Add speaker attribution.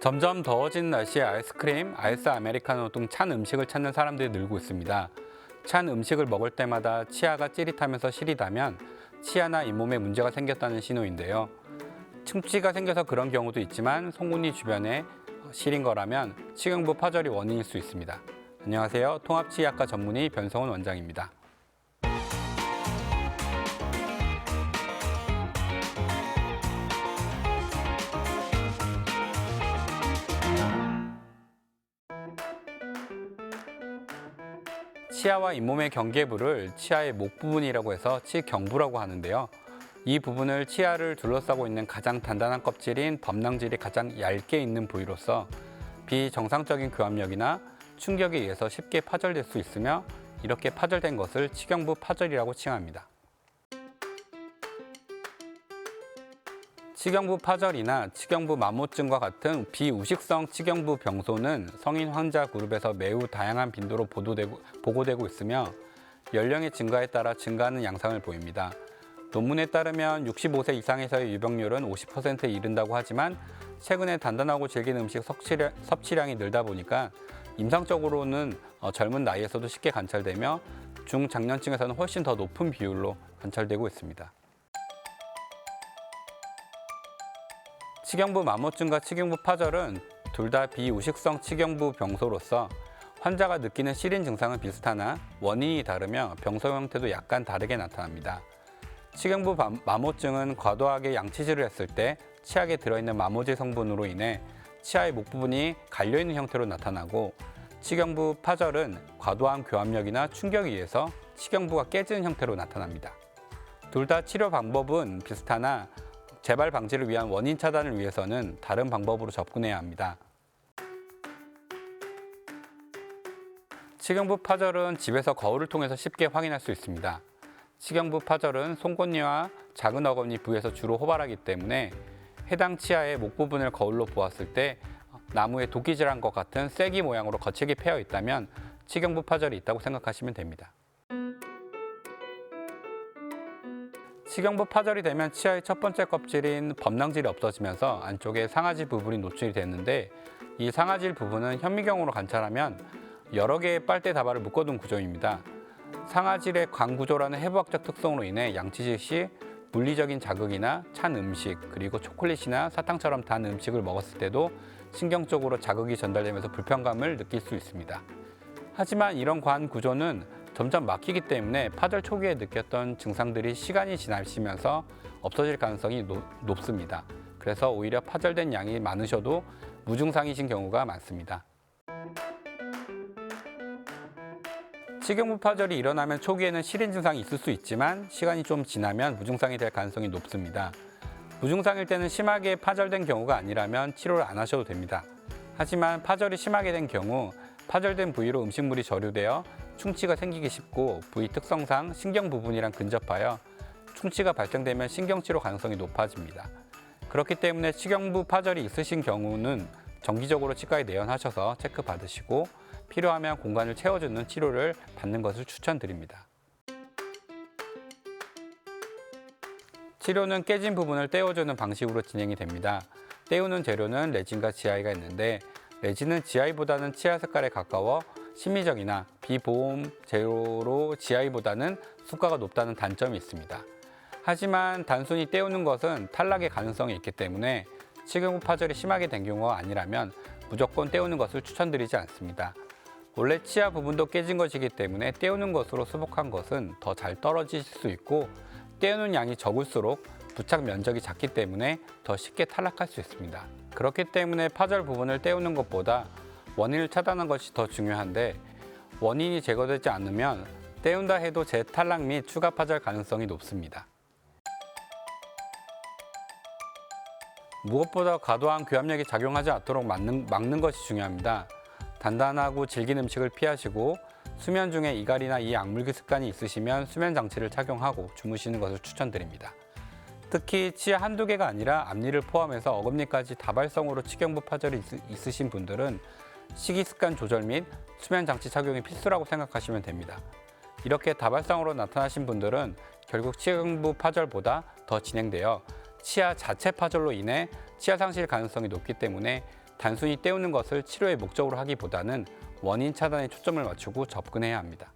Speaker 1: 점점 더워지는 날씨에 아이스크림, 아이스 아메리카노 등 찬 음식을 찾는 사람들이 늘고 있습니다. 찬 음식을 먹을 때마다 치아가 찌릿하면서 시리다면 치아나 잇몸에 문제가 생겼다는 신호인데요. 충치가 생겨서 그런 경우도 있지만 송곳니 주변에 시린 거라면 치경부 파절이 원인일 수 있습니다. 안녕하세요. 통합치의학과 전문의 변성훈 원장입니다. 치아와 잇몸의 경계부를 치아의 목 부분이라고 해서 치경부라고 하는데요. 이 부분을 치아를 둘러싸고 있는 가장 단단한 껍질인 범낭질이 가장 얇게 있는 부위로서 비정상적인 교합력이나 충격에 의해서 쉽게 파절될 수 있으며 이렇게 파절된 것을 치경부 파절이라고 칭합니다. 치경부 파절이나 치경부 마모증과 같은 비우식성 치경부 병소는 성인 환자 그룹에서 매우 다양한 빈도로 보고되고 있으며 연령의 증가에 따라 증가하는 양상을 보입니다. 논문에 따르면 65세 이상에서의 유병률은 50%에 이른다고 하지만 최근에 단단하고 질긴 음식 섭취량이 늘다 보니까 임상적으로는 젊은 나이에서도 쉽게 관찰되며 중장년층에서는 훨씬 더 높은 비율로 관찰되고 있습니다. 치경부 마모증과 치경부 파절은 둘 다 비우식성 치경부 병소로서 환자가 느끼는 시린 증상은 비슷하나 원인이 다르며 병소 형태도 약간 다르게 나타납니다. 치경부 마모증은 과도하게 양치질을 했을 때 치약에 들어있는 마모질 성분으로 인해 치아의 목 부분이 갈려있는 형태로 나타나고 치경부 파절은 과도한 교합력이나 충격에 의해서 치경부가 깨지는 형태로 나타납니다. 둘 다 치료 방법은 비슷하나 재발 방지를 위한 원인 차단을 위해서는 다른 방법으로 접근해야 합니다. 치경부 파절은 집에서 거울을 통해서 쉽게 확인할 수 있습니다. 치경부 파절은 송곳니와 작은 어금니 부위에서 주로 호발하기 때문에 해당 치아의 목 부분을 거울로 보았을 때 나무에 도끼질한 것 같은 쐐기 모양으로 거칠게 패여 있다면 치경부 파절이 있다고 생각하시면 됩니다. 치경부 파절이 되면 치아의 첫 번째 껍질인 범낭질이 없어지면서 안쪽에 상아질 부분이 노출이 되는데 이 상아질 부분은 현미경으로 관찰하면 여러 개의 빨대 다발을 묶어둔 구조입니다. 상아질의 광구조라는 해부학적 특성으로 인해 양치질 시 물리적인 자극이나 찬 음식 그리고 초콜릿이나 사탕처럼 단 음식을 먹었을 때도 신경 쪽으로 자극이 전달되면서 불편감을 느낄 수 있습니다. 하지만 이런 관 구조는 점점 막히기 때문에 파절 초기에 느꼈던 증상들이 시간이 지나시면서 없어질 가능성이 높습니다. 그래서 오히려 파절된 양이 많으셔도 무증상이신 경우가 많습니다. 치경부 파절이 일어나면 초기에는 시린 증상이 있을 수 있지만 시간이 좀 지나면 무증상이 될 가능성이 높습니다. 무증상일 때는 심하게 파절된 경우가 아니라면 치료를 안 하셔도 됩니다. 하지만 파절이 심하게 된 경우 파절된 부위로 음식물이 저류되어 충치가 생기기 쉽고 부위 특성상 신경 부분이랑 근접하여 충치가 발생되면 신경치료 가능성이 높아집니다. 그렇기 때문에 치경부 파절이 있으신 경우는 정기적으로 치과에 내원하셔서 체크받으시고 필요하면 공간을 채워주는 치료를 받는 것을 추천드립니다. 치료는 깨진 부분을 떼어주는 방식으로 진행이 됩니다. 떼우는 재료는 레진과 지아이가 있는데 레진은 지아이보다는 치아 색깔에 가까워 심미적이나 비보험 재료로 지아이보다는 수가가 높다는 단점이 있습니다. 하지만 단순히 떼우는 것은 탈락의 가능성이 있기 때문에 치경부 파절이 심하게 된 경우가 아니라면 무조건 떼우는 것을 추천드리지 않습니다. 원래 치아 부분도 깨진 것이기 때문에 떼우는 것으로 수복한 것은 더 잘 떨어질 수 있고 떼우는 양이 적을수록 부착 면적이 작기 때문에 더 쉽게 탈락할 수 있습니다. 그렇기 때문에 파절 부분을 떼우는 것보다 원인을 차단하는 것이 더 중요한데 원인이 제거되지 않으면 떼운다 해도 재탈락 및 추가 파절 가능성이 높습니다. 무엇보다 과도한 교합력이 작용하지 않도록 막는 것이 중요합니다. 단단하고 질긴 음식을 피하시고 수면 중에 이갈이나 이 악물기 습관이 있으시면 수면 장치를 착용하고 주무시는 것을 추천드립니다. 특히 치아 한두 개가 아니라 앞니를 포함해서 어금니까지 다발성으로 치경부 파절이 있으신 분들은 식이습관 조절 및 수면 장치 착용이 필수라고 생각하시면 됩니다. 이렇게 다발성으로 나타나신 분들은 결국 치경부 파절보다 더 진행되어 치아 자체 파절로 인해 치아 상실 가능성이 높기 때문에 단순히 때우는 것을 치료의 목적으로 하기보다는 원인 차단에 초점을 맞추고 접근해야 합니다.